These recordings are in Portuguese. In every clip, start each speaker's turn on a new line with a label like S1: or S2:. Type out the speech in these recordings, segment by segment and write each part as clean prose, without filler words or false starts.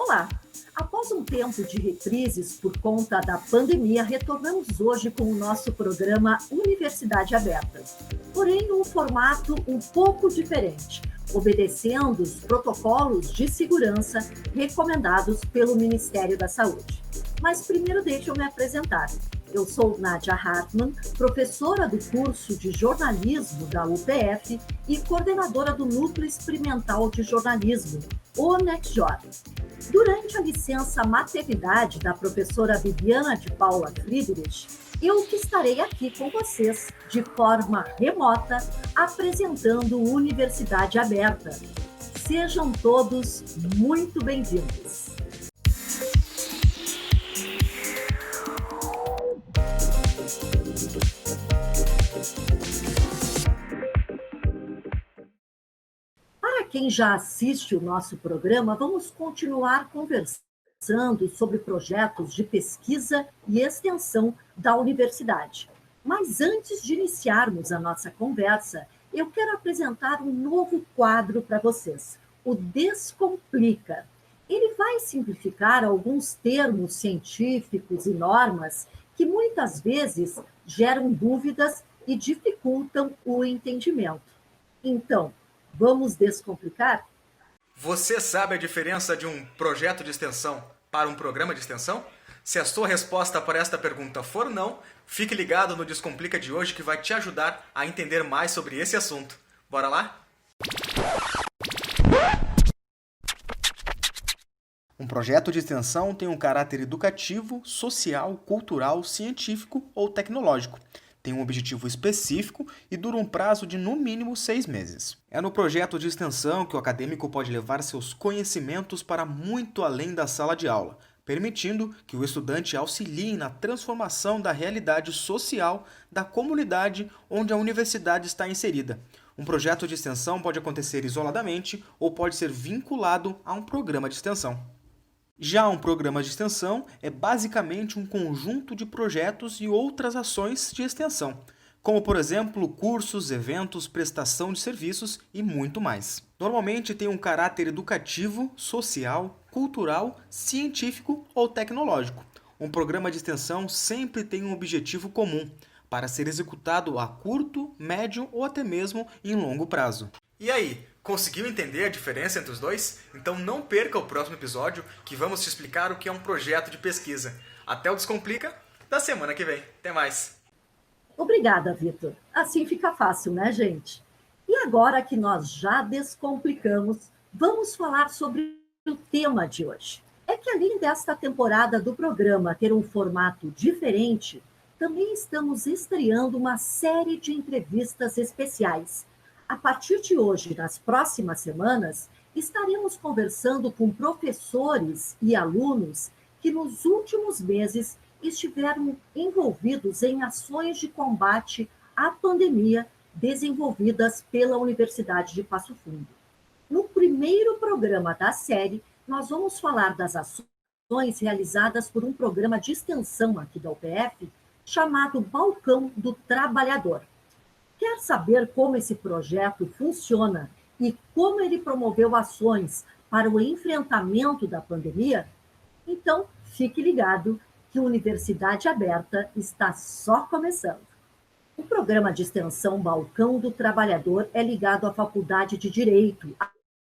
S1: Olá! Após um tempo de reprises por conta da pandemia, retornamos hoje com o nosso programa Universidade Aberta. Porém, num formato um pouco diferente, obedecendo os protocolos de segurança recomendados pelo Ministério da Saúde. Mas primeiro deixe eu me apresentar. Eu sou Nádia Hartmann, professora do curso de jornalismo da UPF e coordenadora do Núcleo Experimental de Jornalismo, o NEXJOR. Durante a licença maternidade da professora Viviana de Paula Friedrich, eu que estarei aqui com vocês de forma remota, apresentando Universidade Aberta. Sejam todos muito bem-vindos. Para quem já assiste o nosso programa, vamos continuar conversando sobre projetos de pesquisa e extensão da universidade. Mas antes de iniciarmos a nossa conversa, eu quero apresentar um novo quadro para vocês, o Descomplica. Ele vai simplificar alguns termos científicos e normas que muitas vezes geram dúvidas e dificultam o entendimento. Então, vamos descomplicar?
S2: Você sabe a diferença de um projeto de extensão para um programa de extensão? Se a sua resposta para esta pergunta for não, fique ligado no Descomplica de hoje que vai te ajudar a entender mais sobre esse assunto. Bora lá? Um projeto de extensão tem um caráter educativo, social, cultural, científico ou tecnológico. Tem um objetivo específico e dura um prazo de no mínimo 6 meses. É no projeto de extensão que o acadêmico pode levar seus conhecimentos para muito além da sala de aula, permitindo que o estudante auxilie na transformação da realidade social da comunidade onde a universidade está inserida. Um projeto de extensão pode acontecer isoladamente ou pode ser vinculado a um programa de extensão. Já um programa de extensão é basicamente um conjunto de projetos e outras ações de extensão, como, por exemplo, cursos, eventos, prestação de serviços e muito mais. Normalmente tem um caráter educativo, social, cultural, científico ou tecnológico. Um programa de extensão sempre tem um objetivo comum, para ser executado a curto, médio ou até mesmo em longo prazo. E aí, conseguiu entender a diferença entre os dois? Então não perca o próximo episódio que vamos te explicar o que é um projeto de pesquisa. Até o Descomplica da semana que vem. Até mais!
S1: Obrigada, Vitor. Assim fica fácil, né, gente? E agora que nós já descomplicamos, vamos falar sobre o tema de hoje. É que além desta temporada do programa ter um formato diferente, também estamos estreando uma série de entrevistas especiais. A partir de hoje, nas próximas semanas, estaremos conversando com professores e alunos que nos últimos meses estiveram envolvidos em ações de combate à pandemia desenvolvidas pela Universidade de Passo Fundo. No primeiro programa da série, nós vamos falar das ações realizadas por um programa de extensão aqui da UPF, chamado Balcão do Trabalhador. Quer saber como esse projeto funciona e como ele promoveu ações para o enfrentamento da pandemia? Então, fique ligado que a Universidade Aberta está só começando. O programa de extensão Balcão do Trabalhador é ligado à Faculdade de Direito,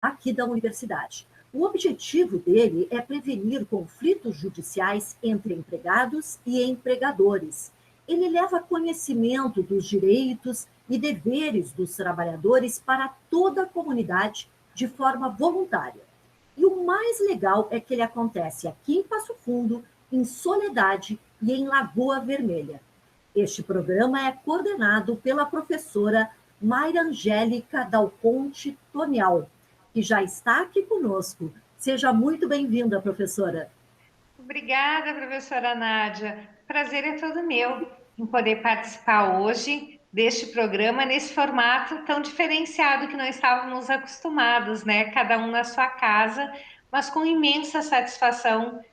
S1: aqui da universidade. O objetivo dele é prevenir conflitos judiciais entre empregados e empregadores. Ele leva conhecimento dos direitos e deveres dos trabalhadores para toda a comunidade de forma voluntária. E o mais legal é que ele acontece aqui em Passo Fundo, em Soledade e em Lagoa Vermelha. Este programa é coordenado pela professora Mayra Angélica Dalconte Tonial, que já está aqui conosco. Seja muito bem-vinda, professora.
S3: Obrigada, professora Nádia. Prazer é todo meu em poder participar hoje deste programa nesse formato tão diferenciado que nós estávamos acostumados, né? Cada um na sua casa, mas com imensa satisfação.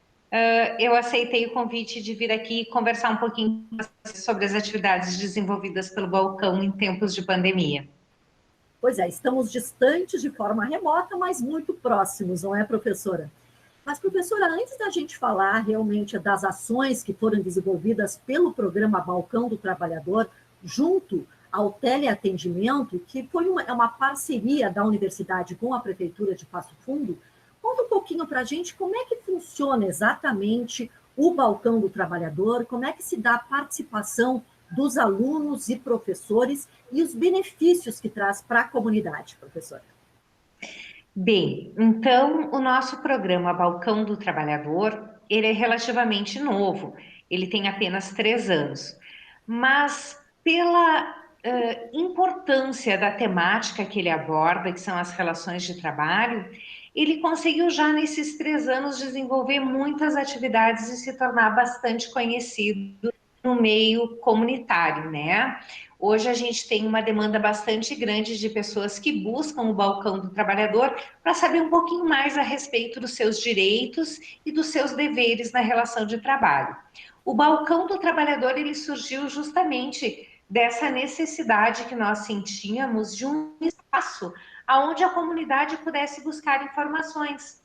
S3: Eu aceitei o convite de vir aqui conversar um pouquinho sobre as atividades desenvolvidas pelo Balcão em tempos de pandemia.
S1: Pois é, estamos distantes de forma remota, mas muito próximos, não é, professora? Mas, professora, antes da gente falar realmente das ações que foram desenvolvidas pelo programa Balcão do Trabalhador, junto ao teleatendimento, que foi uma parceria da universidade com a Prefeitura de Passo Fundo, conta um pouquinho para a gente como é que funciona exatamente o Balcão do Trabalhador, como é que se dá a participação dos alunos e professores e os benefícios que traz para a comunidade, professora.
S3: Bem, então o nosso programa Balcão do Trabalhador, ele é relativamente novo, ele tem apenas 3 anos, mas pela importância da temática que ele aborda, que são as relações de trabalho, ele conseguiu já nesses 3 anos desenvolver muitas atividades e se tornar bastante conhecido no meio comunitário, né? Hoje a gente tem uma demanda bastante grande de pessoas que buscam o Balcão do Trabalhador para saber um pouquinho mais a respeito dos seus direitos e dos seus deveres na relação de trabalho. O Balcão do Trabalhador, ele surgiu justamente dessa necessidade que nós sentíamos de um espaço onde a comunidade pudesse buscar informações.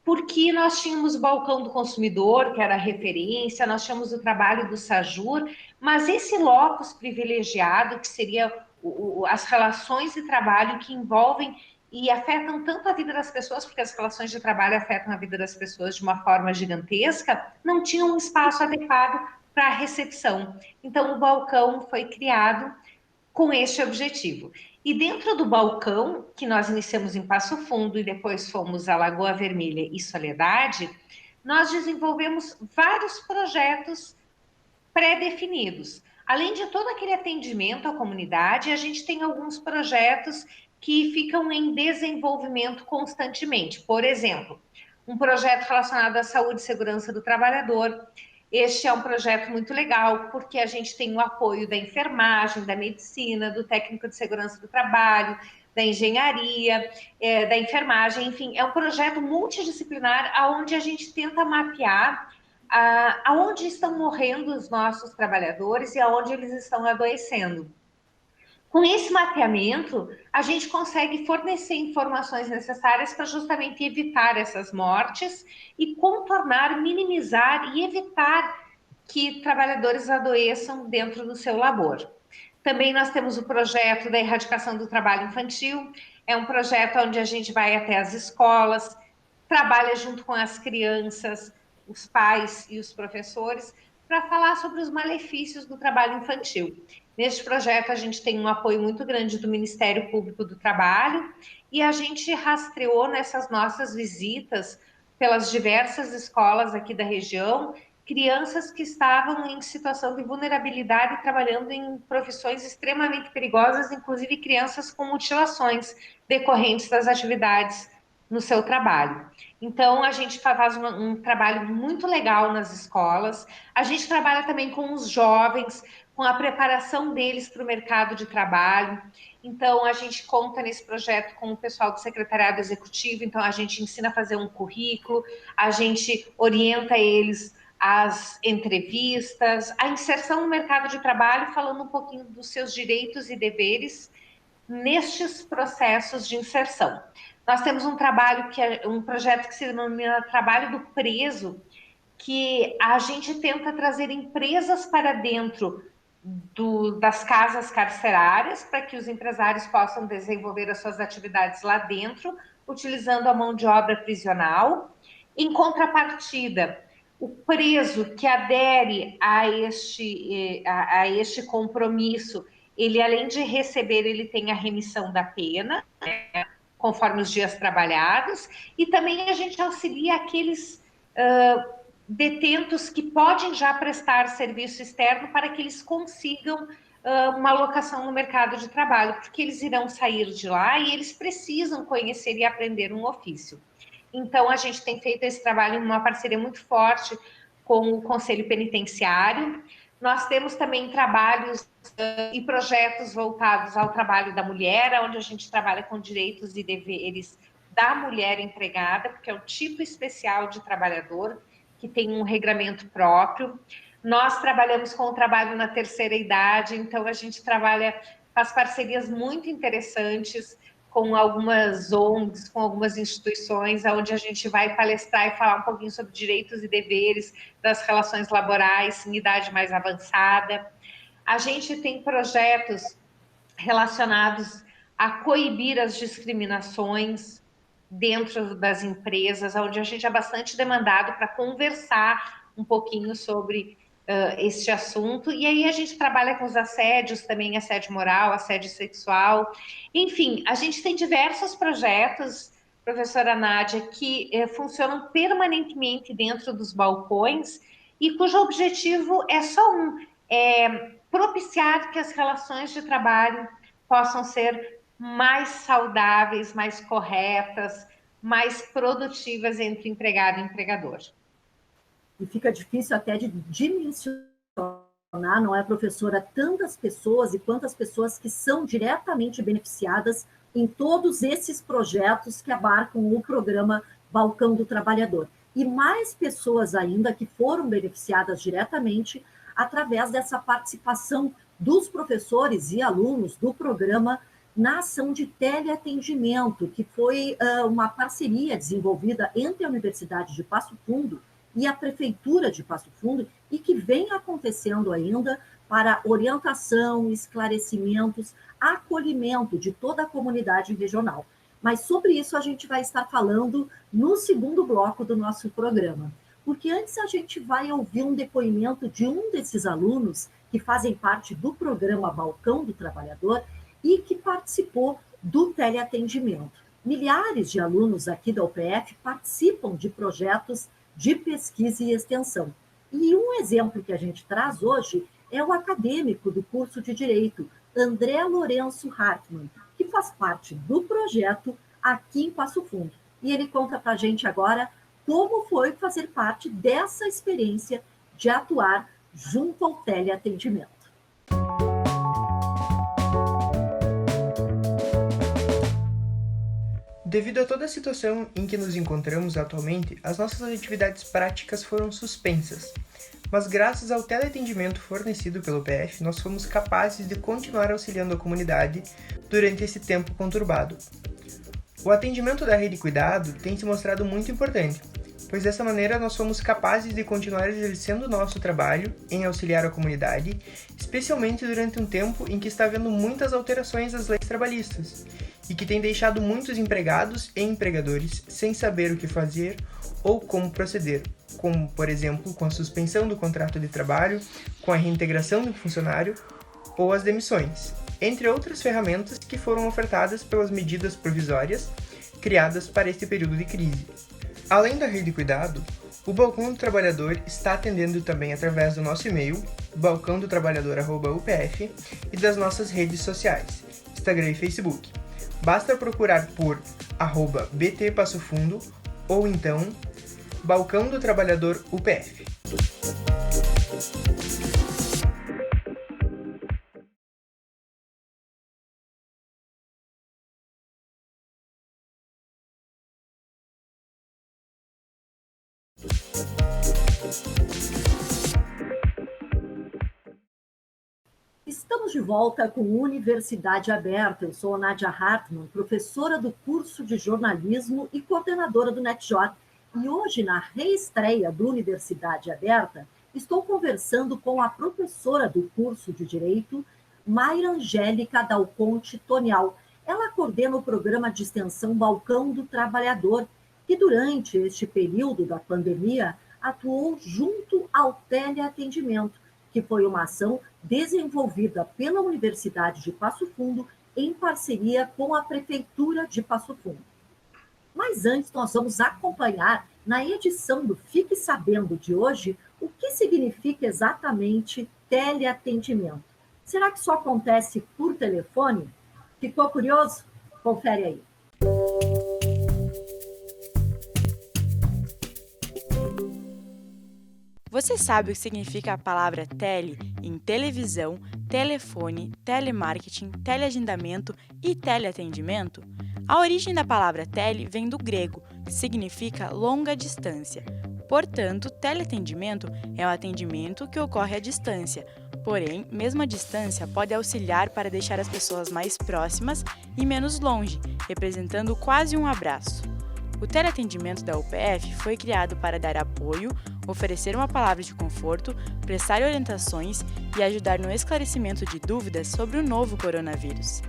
S3: Porque nós tínhamos o Balcão do Consumidor, que era a referência, nós tínhamos o trabalho do SAJUR, mas esse locus privilegiado, que seria as relações de trabalho que envolvem e afetam tanto a vida das pessoas, porque as relações de trabalho afetam a vida das pessoas de uma forma gigantesca, não tinha um espaço adequado para a recepção. Então, o balcão foi criado com este objetivo. E dentro do balcão, que nós iniciamos em Passo Fundo e depois fomos a Lagoa Vermelha e Soledade, nós desenvolvemos vários projetos pré-definidos. Além de todo aquele atendimento à comunidade, a gente tem alguns projetos que ficam em desenvolvimento constantemente. Por exemplo, um projeto relacionado à saúde e segurança do trabalhador. Este é um projeto muito legal, porque a gente tem o apoio da enfermagem, da medicina, do técnico de segurança do trabalho, da engenharia, da enfermagem, enfim, é um projeto multidisciplinar onde a gente tenta mapear aonde estão morrendo os nossos trabalhadores e aonde eles estão adoecendo. Com esse mapeamento, a gente consegue fornecer informações necessárias para justamente evitar essas mortes e contornar, minimizar e evitar que trabalhadores adoeçam dentro do seu labor. Também nós temos o projeto da erradicação do trabalho infantil, é um projeto onde a gente vai até as escolas, trabalha junto com as crianças, os pais e os professores, para falar sobre os malefícios do trabalho infantil. Neste projeto, a gente tem um apoio muito grande do Ministério Público do Trabalho e a gente rastreou nessas nossas visitas pelas diversas escolas aqui da região, crianças que estavam em situação de vulnerabilidade trabalhando em profissões extremamente perigosas, inclusive crianças com mutilações decorrentes das atividades no seu trabalho. Então, a gente faz um trabalho muito legal nas escolas, a gente trabalha também com os jovens, com a preparação deles para o mercado de trabalho. Então, a gente conta nesse projeto com o pessoal do secretariado executivo, então a gente ensina a fazer um currículo, a gente orienta eles às entrevistas, a inserção no mercado de trabalho, falando um pouquinho dos seus direitos e deveres nestes processos de inserção. Nós temos um trabalho que é um projeto que se denomina Trabalho do Preso, que a gente tenta trazer empresas para dentro das casas carcerárias para que os empresários possam desenvolver as suas atividades lá dentro, utilizando a mão de obra prisional. Em contrapartida, o preso que adere a este compromisso, ele além de receber, ele tem a remissão da pena, né, conforme os dias trabalhados, e também a gente auxilia aqueles detentos que podem já prestar serviço externo para que eles consigam uma alocação no mercado de trabalho, porque eles irão sair de lá e eles precisam conhecer e aprender um ofício. Então, a gente tem feito esse trabalho em uma parceria muito forte com o Conselho Penitenciário. Nós temos também trabalhos e projetos voltados ao trabalho da mulher, onde a gente trabalha com direitos e deveres da mulher empregada, porque é um tipo especial de trabalhador, que tem um regramento próprio. Nós trabalhamos com o trabalho na terceira idade, então a gente faz parcerias muito interessantes com algumas ONGs, com algumas instituições, onde a gente vai palestrar e falar um pouquinho sobre direitos e deveres das relações laborais em idade mais avançada. A gente tem projetos relacionados a coibir as discriminações dentro das empresas, onde a gente é bastante demandado para conversar um pouquinho sobre este assunto. E aí a gente trabalha com os assédios também, assédio moral, assédio sexual. Enfim, a gente tem diversos projetos, professora Nádia, que funcionam permanentemente dentro dos balcões e cujo objetivo é só propiciar que as relações de trabalho possam ser mais saudáveis, mais corretas, mais produtivas entre empregado e empregador.
S1: E fica difícil até de dimensionar, não é, professora, tantas pessoas e quantas pessoas que são diretamente beneficiadas em todos esses projetos que abarcam o programa Balcão do Trabalhador. E mais pessoas ainda que foram beneficiadas diretamente através dessa participação dos professores e alunos do programa na ação de teleatendimento, que foi uma parceria desenvolvida entre a Universidade de Passo Fundo e a Prefeitura de Passo Fundo, e que vem acontecendo ainda para orientação, esclarecimentos, acolhimento de toda a comunidade regional. Mas sobre isso a gente vai estar falando no segundo bloco do nosso programa. Porque antes a gente vai ouvir um depoimento de um desses alunos que fazem parte do programa Balcão do Trabalhador e que participou do teleatendimento. Milhares de alunos aqui da UPF participam de projetos de pesquisa e extensão. E um exemplo que a gente traz hoje é o acadêmico do curso de Direito, André Lourenço Hartmann, que faz parte do projeto aqui em Passo Fundo. E ele conta para a gente agora como foi fazer parte dessa experiência de atuar junto ao teleatendimento.
S4: Devido a toda a situação em que nos encontramos atualmente, as nossas atividades práticas foram suspensas. Mas graças ao teleatendimento fornecido pelo PF, nós fomos capazes de continuar auxiliando a comunidade durante esse tempo conturbado. O atendimento da Rede Cuidado tem se mostrado muito importante, pois dessa maneira nós fomos capazes de continuar exercendo o nosso trabalho em auxiliar a comunidade, especialmente durante um tempo em que está havendo muitas alterações às leis trabalhistas, e que tem deixado muitos empregados e empregadores sem saber o que fazer ou como proceder, como, por exemplo, com a suspensão do contrato de trabalho, com a reintegração do funcionário ou as demissões, entre outras ferramentas que foram ofertadas pelas medidas provisórias criadas para este período de crise. Além da Rede Cuidado, o Balcão do Trabalhador está atendendo também através do nosso e-mail, balcãodotrabalhador@upf, e das nossas redes sociais, Instagram e Facebook. Basta procurar por @BT Passo Fundo ou então Balcão do Trabalhador UPF.
S1: Estamos de volta com Universidade Aberta. Eu sou a Nádia Hartmann, professora do curso de jornalismo e coordenadora do NetJor. E hoje, na reestreia do Universidade Aberta, estou conversando com a professora do curso de Direito, Mayra Angélica Dalconte Tonial. Ela coordena o programa de extensão Balcão do Trabalhador, que durante este período da pandemia atuou junto ao teleatendimento, que foi uma ação desenvolvida pela Universidade de Passo Fundo em parceria com a Prefeitura de Passo Fundo. Mas antes, nós vamos acompanhar na edição do Fique Sabendo de hoje o que significa exatamente teleatendimento. Será que só acontece por telefone? Ficou curioso? Confere aí.
S5: Você sabe o que significa a palavra tele em televisão, telefone, telemarketing, teleagendamento e teleatendimento? A origem da palavra tele vem do grego, que significa longa distância. Portanto, teleatendimento é um atendimento que ocorre à distância, Porém, mesmo a distância pode auxiliar para deixar as pessoas mais próximas e menos longe, representando quase um abraço. O teleatendimento da UPF foi criado para dar apoio, oferecer uma palavra de conforto, prestar orientações e ajudar no esclarecimento de dúvidas sobre o novo coronavírus.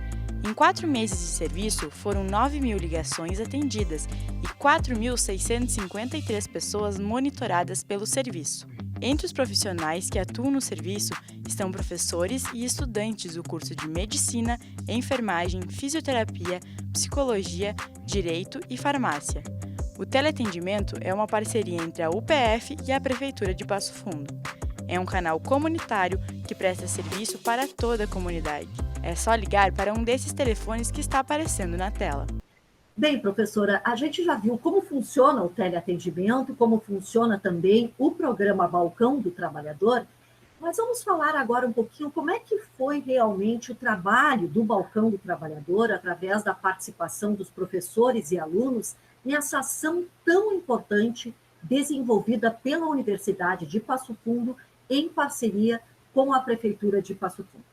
S5: Em 4 meses de serviço, foram 9.000 ligações atendidas e 4.653 pessoas monitoradas pelo serviço. Entre os profissionais que atuam no serviço estão professores e estudantes do curso de Medicina, Enfermagem, Fisioterapia, Psicologia, Direito e Farmácia. O teleatendimento é uma parceria entre a UPF e a Prefeitura de Passo Fundo. É um canal comunitário que presta serviço para toda a comunidade. É só ligar para um desses telefones que está aparecendo na tela.
S1: Bem, professora, a gente já viu como funciona o teleatendimento, como funciona também o programa Balcão do Trabalhador, mas vamos falar agora um pouquinho como é que foi realmente o trabalho do Balcão do Trabalhador, através da participação dos professores e alunos, nessa ação tão importante desenvolvida pela Universidade de Passo Fundo em parceria com a Prefeitura de Passo Fundo.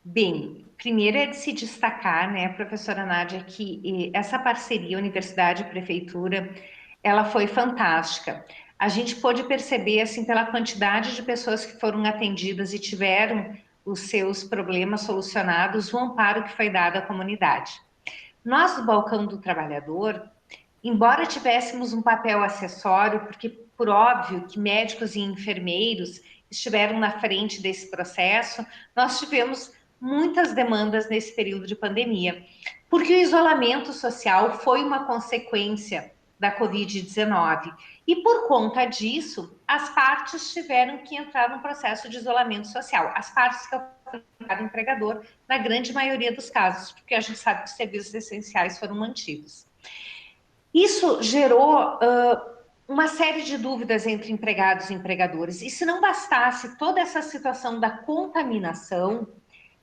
S3: Bem, primeiro é de se destacar, né, professora Nádia, que essa parceria Universidade-Prefeitura, ela foi fantástica. A gente pôde perceber, assim, pela quantidade de pessoas que foram atendidas e tiveram os seus problemas solucionados, o amparo que foi dado à comunidade. Nós, do Balcão do Trabalhador, embora tivéssemos um papel acessório, porque, por óbvio, que médicos e enfermeiros estiveram na frente desse processo, nós tivemos muitas demandas nesse período de pandemia, porque o isolamento social foi uma consequência da Covid-19 e, por conta disso, as partes tiveram que entrar num processo de isolamento social, as partes que ofereceram o empregador, na grande maioria dos casos, porque a gente sabe que os serviços essenciais foram mantidos. Isso gerou uma série de dúvidas entre empregados e empregadores, e se não bastasse toda essa situação da contaminação,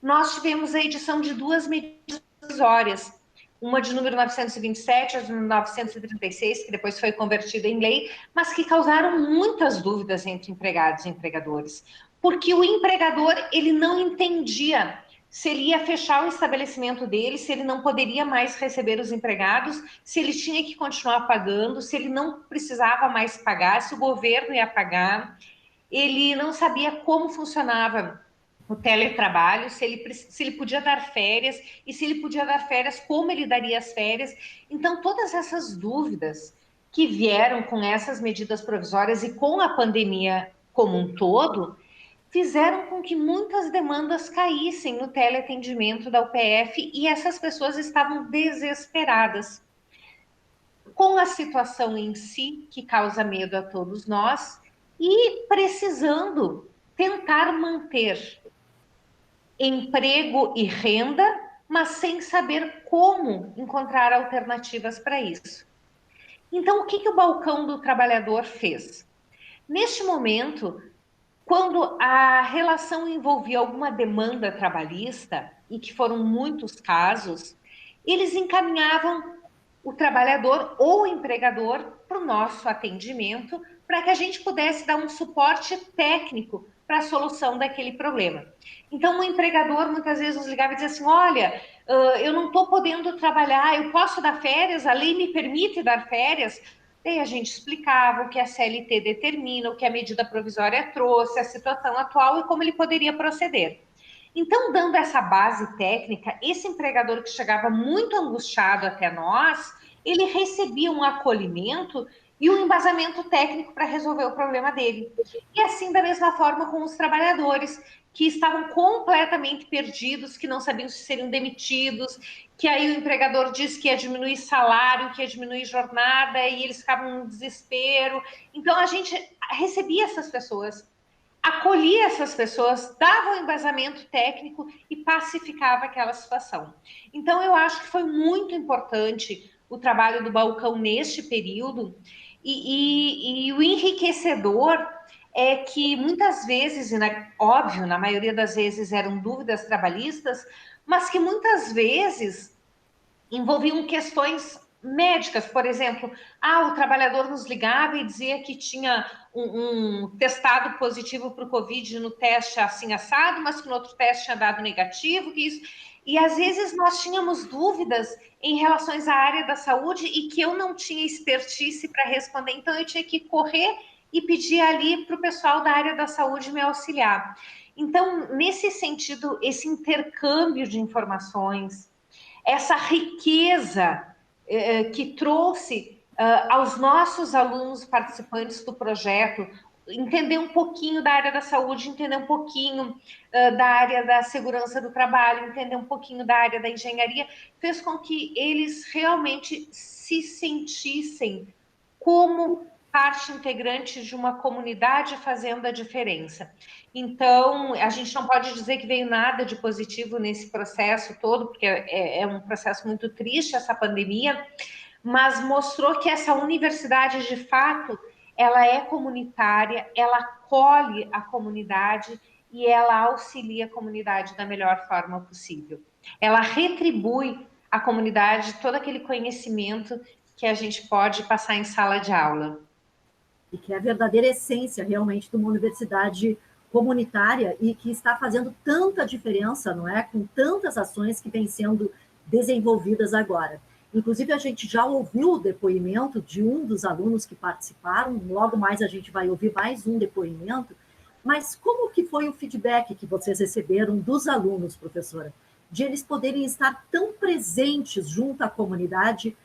S3: nós tivemos a edição de 2 medidas provisórias, uma de número 927, a de 936, que depois foi convertida em lei, mas que causaram muitas dúvidas entre empregados e empregadores, porque o empregador, ele não entendia se ele ia fechar o estabelecimento dele, se ele não poderia mais receber os empregados, se ele tinha que continuar pagando, se ele não precisava mais pagar, se o governo ia pagar. Ele não sabia como funcionava o teletrabalho, se ele podia dar férias, e se ele podia dar férias, como ele daria as férias. Então, todas essas dúvidas que vieram com essas medidas provisórias e com a pandemia como um todo, fizeram com que muitas demandas caíssem no teleatendimento da UPF e essas pessoas estavam desesperadas com a situação em si, que causa medo a todos nós, e precisando tentar manter emprego e renda, mas sem saber como encontrar alternativas para isso. Então, o que o Balcão do Trabalhador fez? Neste momento, quando a relação envolvia alguma demanda trabalhista, e que foram muitos casos, eles encaminhavam o trabalhador ou o empregador para o nosso atendimento, para que a gente pudesse dar um suporte técnico para a solução daquele problema. Então, o empregador muitas vezes nos ligava e dizia assim, olha, eu não estou podendo trabalhar, eu posso dar férias, a lei me permite dar férias. Daí a gente explicava o que a CLT determina, o que a medida provisória trouxe, a situação atual e como ele poderia proceder. Então, dando essa base técnica, esse empregador que chegava muito angustiado até nós, ele recebia um acolhimento e um embasamento técnico para resolver o problema dele. E assim, da mesma forma com os trabalhadores, que estavam completamente perdidos, que não sabiam se seriam demitidos, que aí o empregador disse que ia diminuir salário, que ia diminuir jornada, e eles ficavam no desespero. Então, a gente recebia essas pessoas, acolhia essas pessoas, dava um embasamento técnico e pacificava aquela situação. Então, eu acho que foi muito importante o trabalho do Balcão neste período, e o enriquecedor é que muitas vezes, óbvio, na maioria das vezes eram dúvidas trabalhistas, mas que muitas vezes envolviam questões médicas, por exemplo, o trabalhador nos ligava e dizia que tinha um testado positivo para o Covid no teste assim assado, mas que no outro teste tinha dado negativo, que isso. E às vezes nós tínhamos dúvidas em relação à área da saúde e que eu não tinha expertise para responder, então eu tinha que correr e pedir ali para o pessoal da área da saúde me auxiliar. Então, nesse sentido, esse intercâmbio de informações, essa riqueza que trouxe aos nossos alunos participantes do projeto, entender um pouquinho da área da saúde, entender um pouquinho da área da segurança do trabalho, entender um pouquinho da área da engenharia, fez com que eles realmente se sentissem como parte integrante de uma comunidade fazendo a diferença. Então, a gente não pode dizer que veio nada de positivo nesse processo todo, porque é um processo muito triste essa pandemia, mas mostrou que essa universidade, de fato, ela é comunitária, ela acolhe a comunidade e ela auxilia a comunidade da melhor forma possível. Ela retribui à comunidade todo aquele conhecimento que a gente pode passar em sala de aula.
S1: E que é a verdadeira essência, realmente, de uma universidade comunitária e que está fazendo tanta diferença, não é? Com tantas ações que vêm sendo desenvolvidas agora. Inclusive, a gente já ouviu o depoimento de um dos alunos que participaram, logo mais a gente vai ouvir mais um depoimento, mas como que foi o feedback que vocês receberam dos alunos, professora? De eles poderem estar tão presentes junto à comunidade,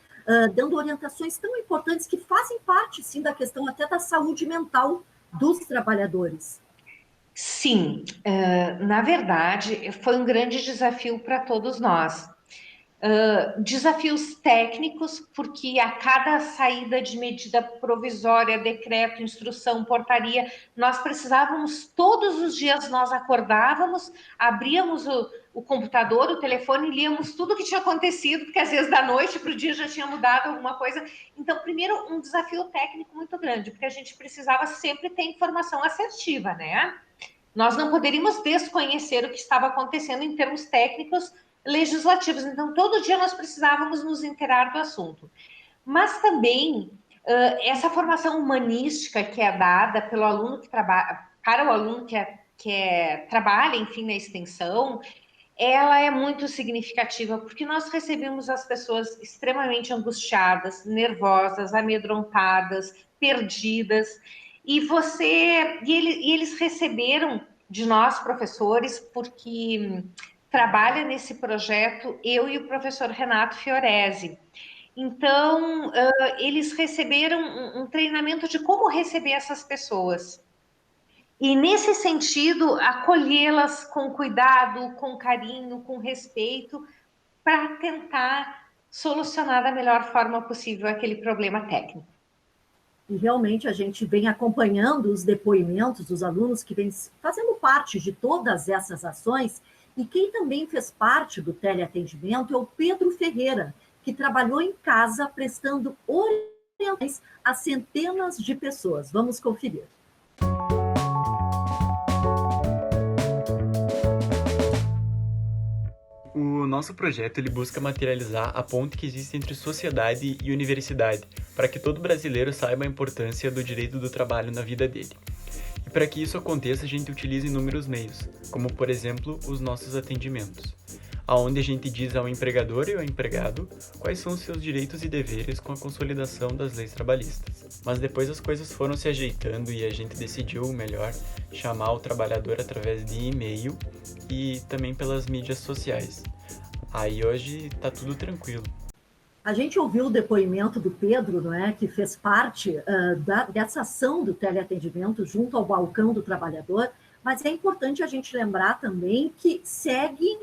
S1: dando orientações tão importantes que fazem parte, sim, da questão até da saúde mental dos trabalhadores.
S3: Sim, na verdade, foi um grande desafio para todos nós. Desafios técnicos, porque a cada saída de medida provisória, decreto, instrução, portaria, nós precisávamos, todos os dias nós acordávamos, abríamos o computador, o telefone, líamos tudo o que tinha acontecido, porque às vezes da noite para o dia já tinha mudado alguma coisa. Então, primeiro, um desafio técnico muito grande, porque a gente precisava sempre ter informação assertiva, né? Nós não poderíamos desconhecer o que estava acontecendo em termos técnicos legislativos. Então, todo dia nós precisávamos nos inteirar do assunto. Mas também, essa formação humanística que é dada pelo aluno que trabalha, para o aluno que trabalha, enfim, na extensão, ela é muito significativa, porque nós recebemos as pessoas extremamente angustiadas, nervosas, amedrontadas, perdidas, e eles receberam de nós, professores, porque trabalha nesse projeto eu e o professor Renato Fiorese. Então, eles receberam um treinamento de como receber essas pessoas. E, nesse sentido, acolhê-las com cuidado, com carinho, com respeito, para tentar solucionar da melhor forma possível aquele problema técnico.
S1: E realmente a gente vem acompanhando os depoimentos dos alunos que vêm fazendo parte de todas essas ações, e quem também fez parte do teleatendimento é o Pedro Ferreira, que trabalhou em casa prestando orientações a centenas de pessoas. Vamos conferir.
S6: O nosso projeto ele busca materializar a ponte que existe entre sociedade e universidade, para que todo brasileiro saiba a importância do direito do trabalho na vida dele. E para que isso aconteça, a gente utiliza inúmeros meios, como por exemplo, os nossos atendimentos, aonde a gente diz ao empregador e ao empregado quais são os seus direitos e deveres com a consolidação das leis trabalhistas. Mas depois as coisas foram se ajeitando e a gente decidiu melhor chamar o trabalhador através de e-mail e também pelas mídias sociais. Aí hoje tá tudo tranquilo.
S1: A gente ouviu o depoimento do Pedro, não é, que fez parte dessa ação do teleatendimento junto ao balcão do trabalhador, mas é importante a gente lembrar também que seguem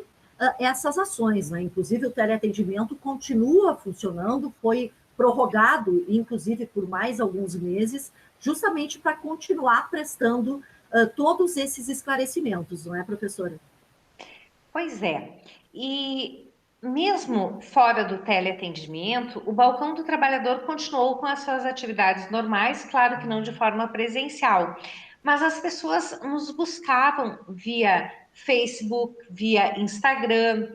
S1: essas ações, né? Inclusive o teleatendimento continua funcionando, foi prorrogado, inclusive por mais alguns meses, justamente para continuar prestando todos esses esclarecimentos, não é, professora?
S3: Pois é, e mesmo fora do teleatendimento, o Balcão do Trabalhador continuou com as suas atividades normais, claro que não de forma presencial, mas as pessoas nos buscavam via Facebook, via Instagram.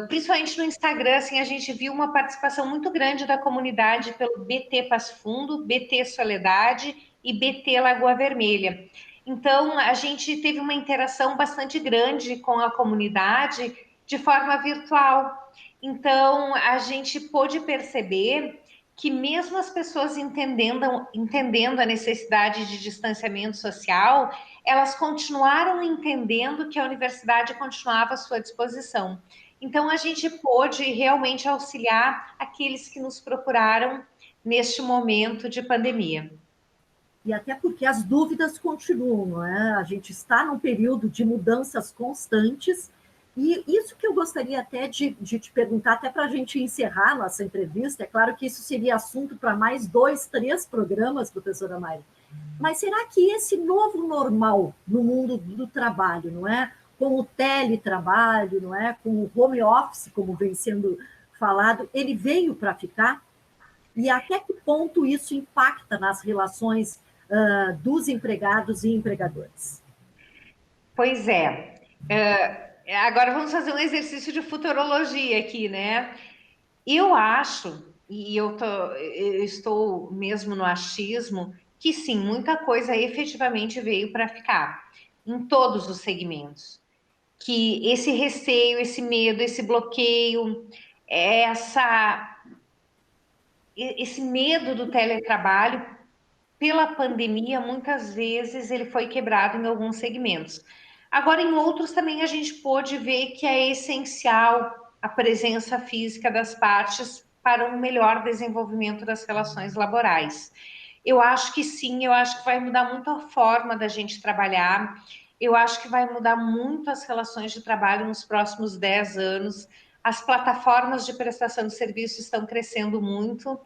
S3: Principalmente no Instagram, assim, a gente viu uma participação muito grande da comunidade pelo BT Passo Fundo, BT Soledade e BT Lagoa Vermelha. Então, a gente teve uma interação bastante grande com a comunidade de forma virtual. Então, a gente pôde perceber que mesmo as pessoas entendendo a necessidade de distanciamento social, elas continuaram entendendo que a universidade continuava à sua disposição. Então, a gente pôde realmente auxiliar aqueles que nos procuraram neste momento de pandemia.
S1: E até porque as dúvidas continuam, não é? A gente está num período de mudanças constantes, e isso que eu gostaria até de te perguntar, até para a gente encerrar nossa entrevista, é claro que isso seria assunto para mais 2, 3 programas, professora Mayra, mas será que esse novo normal no mundo do trabalho, não é? Com o teletrabalho, não é? Com o home office, como vem sendo falado, ele veio para ficar? E até que ponto isso impacta nas relações dos empregados e empregadores?
S3: Pois é. Agora vamos fazer um exercício de futurologia aqui, né? Eu acho, e eu estou mesmo no achismo, que sim, muita coisa efetivamente veio para ficar, em todos os segmentos. Que esse receio, esse medo, esse bloqueio, esse medo do teletrabalho, pela pandemia, muitas vezes ele foi quebrado em alguns segmentos. Agora, em outros também a gente pôde ver que é essencial a presença física das partes para um melhor desenvolvimento das relações laborais. Eu acho que sim, eu acho que vai mudar muito a forma da gente trabalhar, eu acho que vai mudar muito as relações de trabalho nos próximos 10 anos. As plataformas de prestação de serviço estão crescendo muito.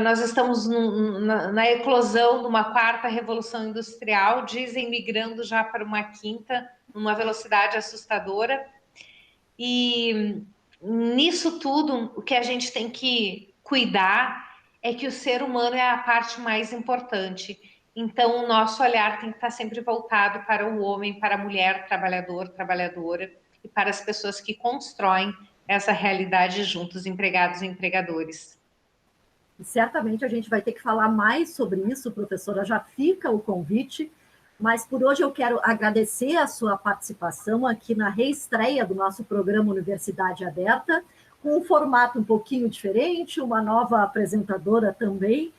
S3: Nós estamos na eclosão de uma 4ª revolução industrial, dizem migrando já para uma 5ª, numa velocidade assustadora. E nisso tudo, o que a gente tem que cuidar é que o ser humano é a parte mais importante. Então, o nosso olhar tem que estar sempre voltado para o homem, para a mulher, trabalhador, trabalhadora, e para as pessoas que constroem essa realidade juntos, empregados e empregadores.
S1: E certamente a gente vai ter que falar mais sobre isso, professora, já fica o convite, mas por hoje eu quero agradecer a sua participação aqui na reestreia do nosso programa Universidade Aberta, com um formato um pouquinho diferente, uma nova apresentadora também,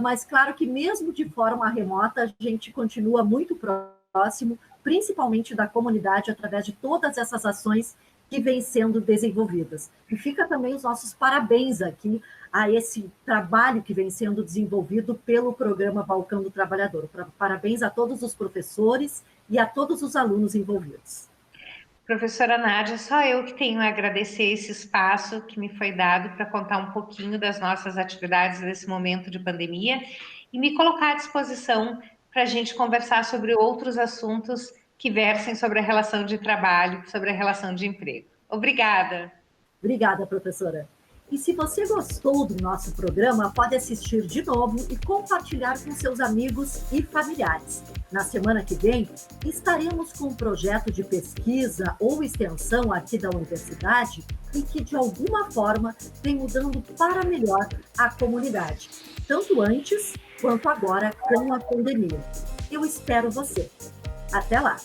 S1: mas claro que mesmo de forma remota, a gente continua muito próximo, principalmente da comunidade, através de todas essas ações que vêm sendo desenvolvidas. E fica também os nossos parabéns aqui a esse trabalho que vem sendo desenvolvido pelo programa Balcão do Trabalhador. Parabéns a todos os professores e a todos os alunos envolvidos.
S3: Professora Nádia, só eu que tenho a agradecer esse espaço que me foi dado para contar um pouquinho das nossas atividades nesse momento de pandemia e me colocar à disposição para a gente conversar sobre outros assuntos que versem sobre a relação de trabalho, sobre a relação de emprego. Obrigada.
S1: Obrigada, professora. E se você gostou do nosso programa, pode assistir de novo e compartilhar com seus amigos e familiares. Na semana que vem, estaremos com um projeto de pesquisa ou extensão aqui da universidade e que, de alguma forma, vem mudando para melhor a comunidade, tanto antes quanto agora com a pandemia. Eu espero você. Até lá!